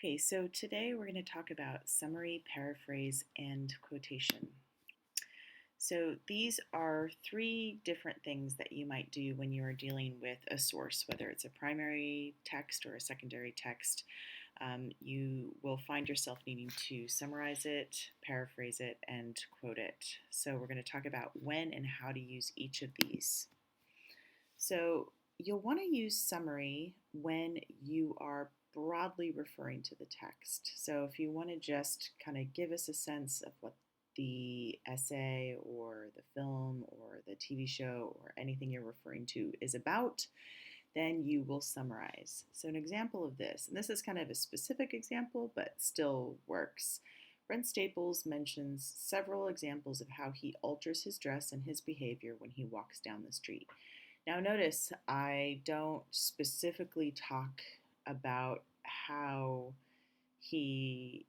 Okay, so today we're going to talk about summary, paraphrase, and quotation. So these are three different things that you might do when you are dealing with a source, whether it's a primary text or a secondary text. You will find yourself needing to summarize it, paraphrase it, and quote it. So we're going to talk about when and how to use each of these. So you'll want to use summary when you are broadly referring to the text. So if you want to just kind of give us a sense of what the essay or the film or the TV show or anything you're referring to is about, then you will summarize. So an example of this, and this is kind of a specific example, but still works. Brent Staples mentions several examples of how he alters his dress and his behavior when he walks down the street. Now, notice I don't specifically talk about how he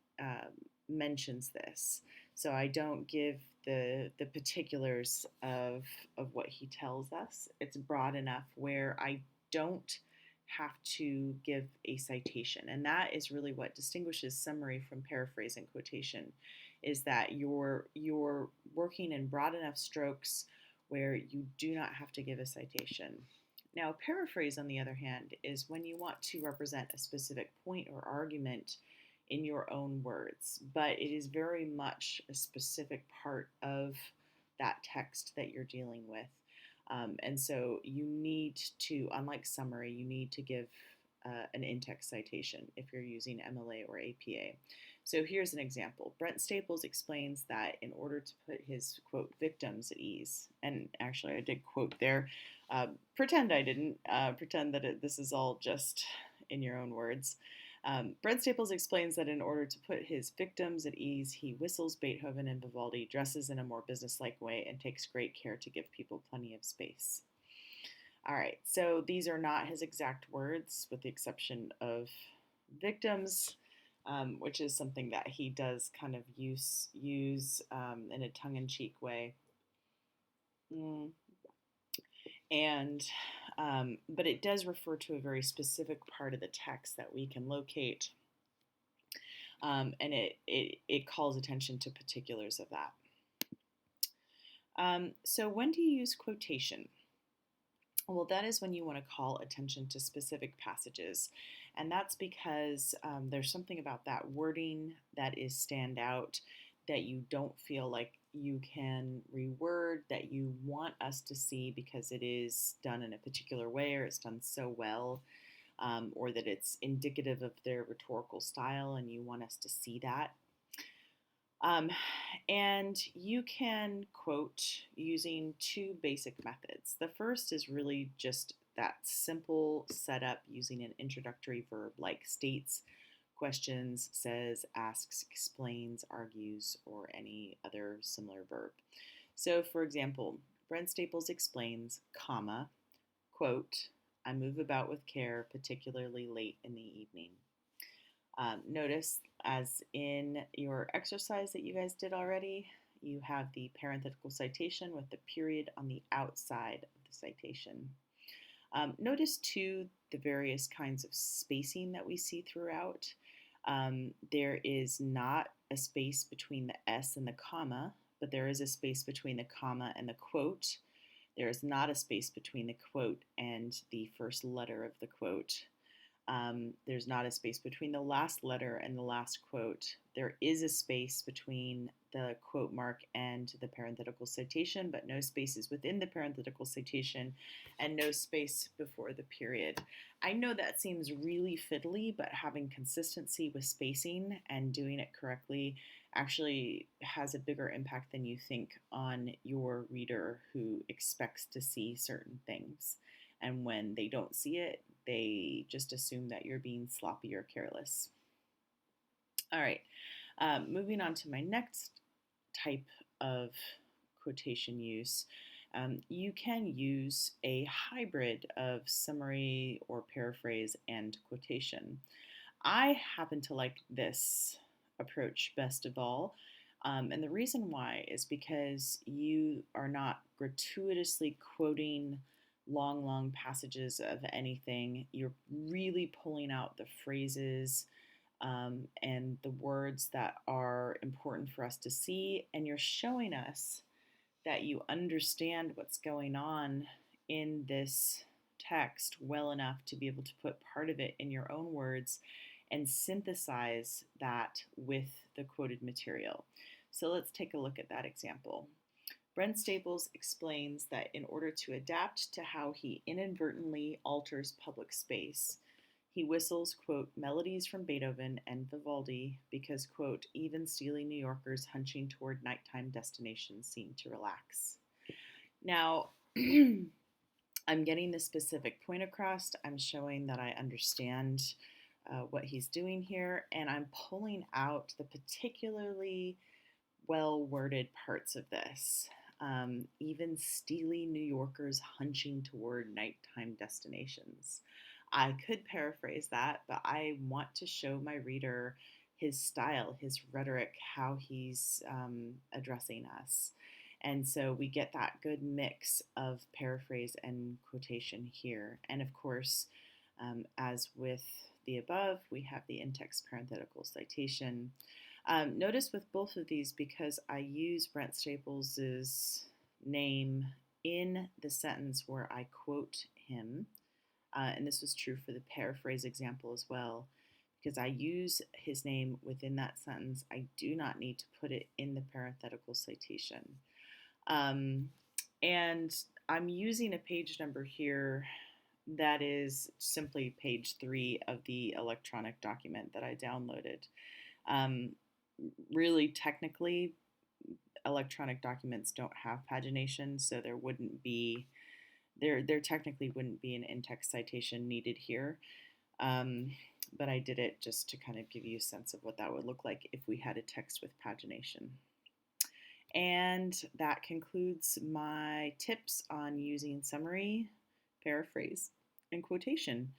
mentions this. So I don't give the particulars of what he tells us. It's broad enough where I don't have to give a citation. And that is really what distinguishes summary from paraphrase and quotation, is that you're working in broad enough strokes where you do not have to give a citation. Now, paraphrase, on the other hand, is when you want to represent a specific point or argument in your own words, but it is very much a specific part of that text that you're dealing with. And so you need to, unlike summary, you need to give an in-text citation if you're using MLA or APA. So here's an example. Brent Staples explains that in order to put his, quote, victims at ease, and actually I did quote there, pretend I didn't, pretend that this is all just in your own words. Brent Staples explains that in order to put his victims at ease, he whistles Beethoven and Vivaldi, dresses in a more businesslike way, and takes great care to give people plenty of space. All right, so these are not his exact words, with the exception of victims, which is something that he does kind of use in a tongue-in-cheek way. And but it does refer to a very specific part of the text that we can locate, and it calls attention to particulars of that. So when do you use quotation? Well, that is when you want to call attention to specific passages, and that's because there's something about that wording that is stand out, that you don't feel like you can reword, that you want us to see because it is done in a particular way or it's done so well, or that it's indicative of their rhetorical style and you want us to see that. And you can quote using two basic methods. The first is really just that simple setup using an introductory verb like states, questions, says, asks, explains, argues, or any other similar verb. So, for example, Brent Staples explains, comma, quote, I move about with care, particularly late in the evening. Notice, as in your exercise that you guys did already, you have the parenthetical citation with the period on the outside of the citation. Notice, too, the various kinds of spacing that we see throughout. There is not a space between the S and the comma, but there is a space between the comma and the quote. There is not a space between the quote and the first letter of the quote. There's not a space between the last letter and the last quote. There is a space between the quote mark and the parenthetical citation, but no spaces within the parenthetical citation and no space before the period. I know that seems really fiddly, but having consistency with spacing and doing it correctly actually has a bigger impact than you think on your reader who expects to see certain things. And when they don't see it, they just assume that you're being sloppy or careless. All right, moving on to my next type of quotation use. You can use a hybrid of summary or paraphrase and quotation. I happen to like this approach best of all. And the reason why is because you are not gratuitously quoting long passages of anything. You're really pulling out the phrases and the words that are important for us to see, and you're showing us that you understand what's going on in this text well enough to be able to put part of it in your own words and synthesize that with the quoted material. So let's take a look at that example. Brent Staples explains that in order to adapt to how he inadvertently alters public space, he whistles, quote, melodies from Beethoven and Vivaldi because, quote, even steely New Yorkers hunching toward nighttime destinations seem to relax. Now, I'm getting the specific point across. I'm showing that I understand what he's doing here, and I'm pulling out the particularly well worded parts of this. Even steely New Yorkers hunching toward nighttime destinations. I could paraphrase that, but I want to show my reader his style, his rhetoric, how he's addressing us. And so we get that good mix of paraphrase and quotation here. And of course, as with the above, we have the in-text parenthetical citation. Notice with both of these, because I use Brent Staples' name in the sentence where I quote him, and this was true for the paraphrase example as well, because I use his name within that sentence, I do not need to put it in the parenthetical citation. And I'm using a page number here that is simply page 3 of the electronic document that I downloaded. Really, technically, electronic documents don't have pagination, so there technically wouldn't be an in-text citation needed here. But I did it just to kind of give you a sense of what that would look like if we had a text with pagination. And that concludes my tips on using summary, paraphrase, and quotation.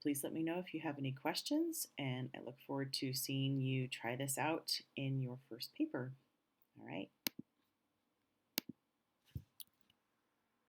Please let me know if you have any questions, and I look forward to seeing you try this out in your first paper. All right.